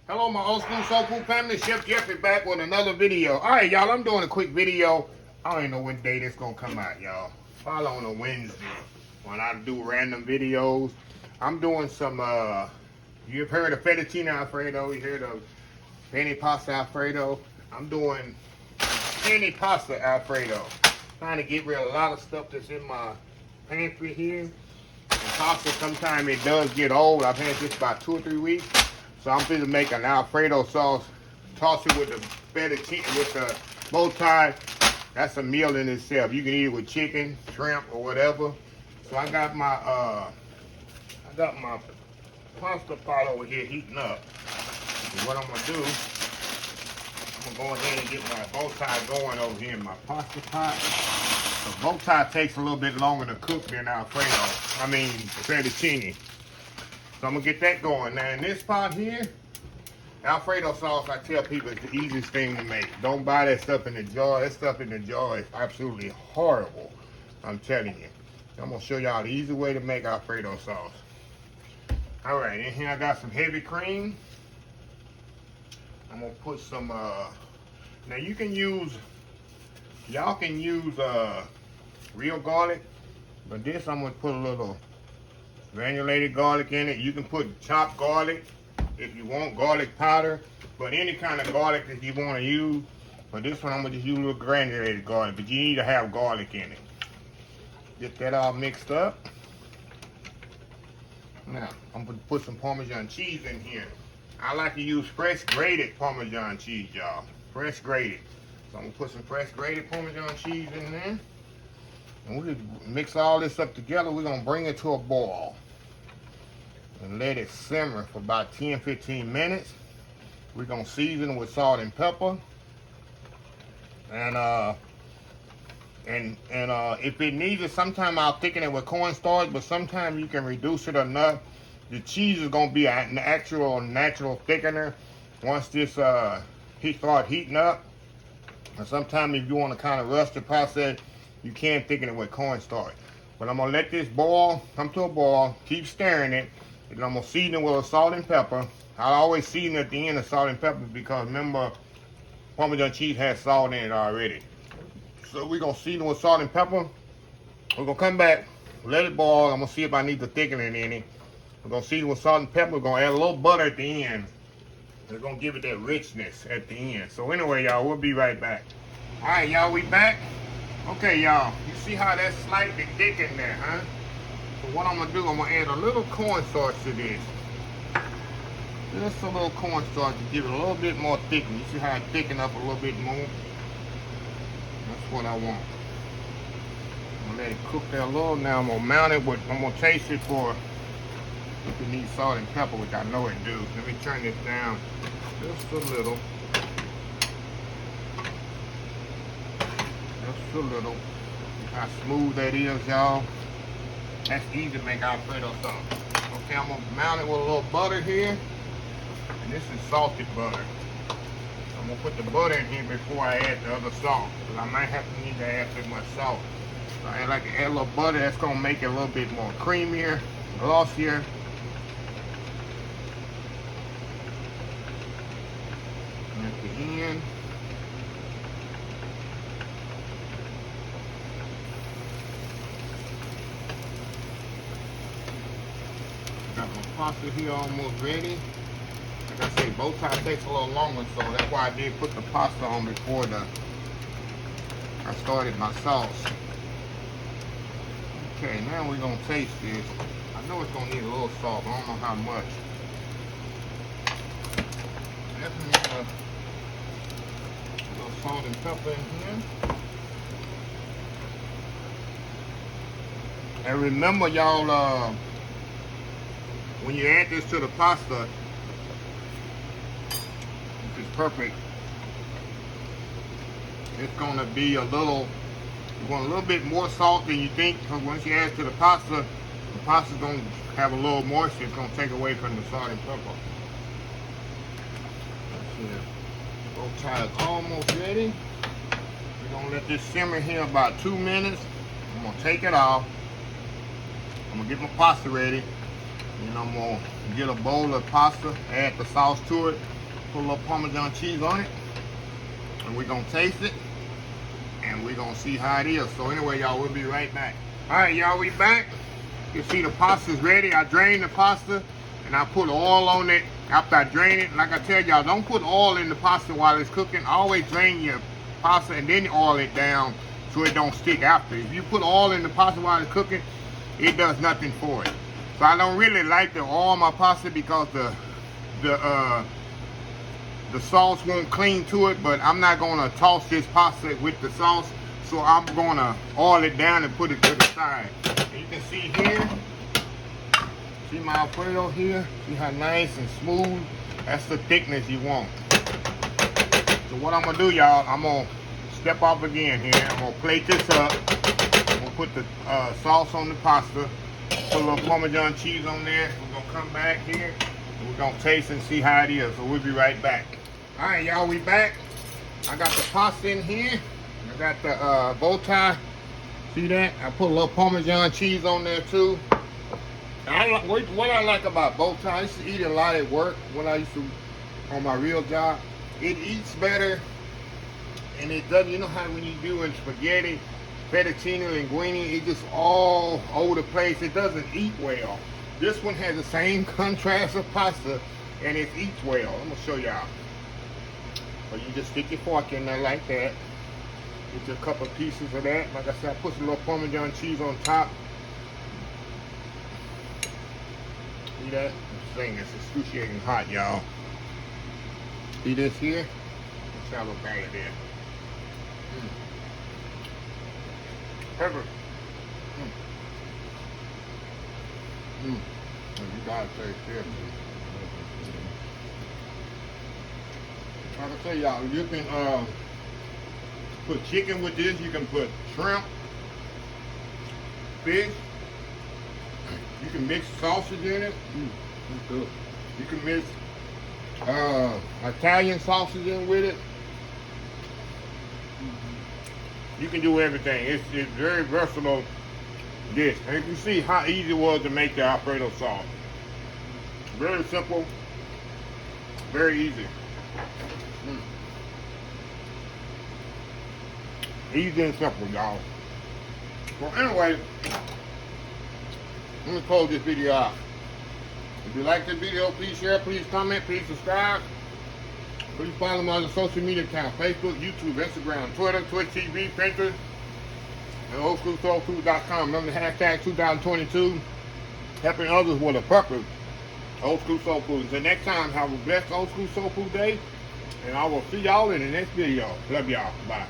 Hello, my old school soul food family. Chef Jeffrey back with another video. All right, y'all, I'm doing a quick video. I don't even know what day this gonna come out, y'all. Probably on a Wednesday when I do random videos. I'm doing some, you've heard of fettuccine Alfredo. You heard of penne pasta Alfredo. I'm doing penne pasta Alfredo. Trying to get rid of a lot of stuff that's in my pantry here. And pasta, sometimes it does get old. I've had this about 2 or 3 weeks. So I'm going to make an Alfredo sauce, toss it with the fettuccine, with the bow tie. That's a meal in itself. You can eat it with chicken, shrimp, or whatever. So I got my pasta pot over here heating up. And what I'm going to do, I'm going to go ahead and get my bow tie going over here in my pasta pot. The bow tie takes a little bit longer to cook than Alfredo. I mean, fettuccine. So I'm gonna get that going. Now in this pot here, Alfredo sauce, I tell people, it's the easiest thing to make. Don't buy that stuff in the jar. That stuff in the jar is absolutely horrible. I'm telling you. I'm gonna show y'all the easy way to make Alfredo sauce. All right, in here I got some heavy cream. I'm gonna put some, now you can use, y'all can use real garlic, but this I'm gonna put a little granulated garlic in it. You can put chopped garlic if you want, garlic powder, but any kind of garlic that you want to use. But this one I'm gonna just use a little granulated garlic, but you need to have garlic in it. Get that all mixed up. Now I'm gonna put some Parmesan cheese in here. I like to use fresh grated Parmesan cheese, y'all. Fresh grated. So I'm gonna put some fresh grated Parmesan cheese in there. And we mix all this up together. We're gonna bring it to a boil and let it simmer for about 10-15 minutes. We're gonna season with salt and pepper. And if it needs it, sometimes I'll thicken it with cornstarch, but sometimes you can reduce it enough. The cheese is gonna be an actual natural thickener once this start heating up. And sometimes if you want to kind of rush the process, you can thicken it with cornstarch. But I'm gonna let this boil, come to a boil, keep stirring it, and I'm gonna season it with a salt and pepper. I always season at the end of salt and pepper because remember, Parmesan cheese has salt in it already. So we're gonna season it with salt and pepper. We're gonna come back, let it boil. I'm gonna see if I need the thickening in it. We're gonna season with salt and pepper. We're gonna add a little butter at the end. It's gonna give it that richness at the end. So anyway, y'all, we'll be right back. All right, y'all, we back. Okay, y'all, you see how that's slightly thick in there, huh? So what I'm gonna do, I'm gonna add a little cornstarch to this. Just a little cornstarch to give it a little bit more thickness. You see how it thicken up a little bit more? That's what I want. I'm gonna let it cook there a little. Now I'm gonna mount it with, I'm gonna taste it for if it needs salt and pepper, which I know it do. Let me turn this down just a little. Just a little. How smooth that is, y'all. That's easy to make Alfredo sauce. Okay, I'm gonna mount it with a little butter here. And this is salted butter. I'm gonna put the butter in here before I add the other salt, because I might have to need to add too much salt. So I like to add a little butter. That's gonna make it a little bit more creamier, glossier. And at the end, got my pasta here almost ready. Like I say, bow tie takes a little longer, so that's why I did put the pasta on before I started my sauce. Okay, now we're gonna taste this. I know it's gonna need a little salt, but I don't know how much. Definitely a little salt and pepper in here. And remember, y'all, when you add this to the pasta, which is perfect, it's gonna be a little, you want a little bit more salt than you think, because once you add it to the pasta's gonna have a little moisture. It's gonna take away from the salt and pepper. Bow tie is almost ready. We're gonna let this simmer here about 2 minutes. I'm gonna take it off. I'm gonna get my pasta ready. And I'm gonna get a bowl of pasta, add the sauce to it, Put a little Parmesan cheese on it. And we're going to taste it. And we're going to see how it is. So anyway, y'all, we'll be right back. Alright, y'all, we back. You see the pasta's ready. I drained the pasta. And I put oil on it after I drain it. Like I tell y'all, don't put oil in the pasta while it's cooking. Always drain your pasta and then oil it down so it don't stick after. If you put oil in the pasta while it's cooking, it does nothing for it. So I don't really like to oil my pasta because the sauce won't cling to it. But I'm not gonna toss this pasta with the sauce, so I'm gonna oil it down and put it to the side. And you can see here, see my Alfredo here? See how nice and smooth? That's the thickness you want. So what I'm gonna do, y'all, I'm gonna step off again here. I'm gonna plate this up. I'm gonna put the sauce on the pasta. Put a little Parmesan cheese on there. We're gonna come back here. And we're gonna taste and see how it is. So we'll be right back. All right, y'all, we back. I got the pasta in here. I got the bow tie. See that? I put a little Parmesan cheese on there too. What I like about bow tie, I used to eat a lot at work. What I used to on my real job, it eats better, and it doesn't. You know how when you do in spaghetti, fettuccine, linguine, it just all over the place. It doesn't eat well. This one has the same contrast of pasta, and it eats well. I'm gonna show y'all. So you just stick your fork in there like that. Get you a couple pieces of that. Like I said, I put some little Parmesan cheese on top. See that? This thing is excruciating hot, y'all. See this here? Let's have a look at it there. Pepper. You gotta taste this. Like I tell y'all, you can put chicken with this. You can put shrimp, fish. You can mix sausage in it. That's good. You can mix Italian sausage in with it. You can do everything. It's very versatile dish. And you can see how easy it was to make the Alfredo sauce. Very simple, very easy. Easy and simple, y'all. Well, anyway, let me close this video out. If you like this video, please share, please comment, please subscribe. Please follow me on the social media accounts: Facebook, YouTube, Instagram, Twitter, Twitch TV, Pinterest, and oldschoolsoulfood.com. Remember the hashtag 2022, helping others with a purpose. Old School Soul Food. Until next time, have a blessed Old School Soul Food day, and I will see y'all in the next video. Love y'all. Bye.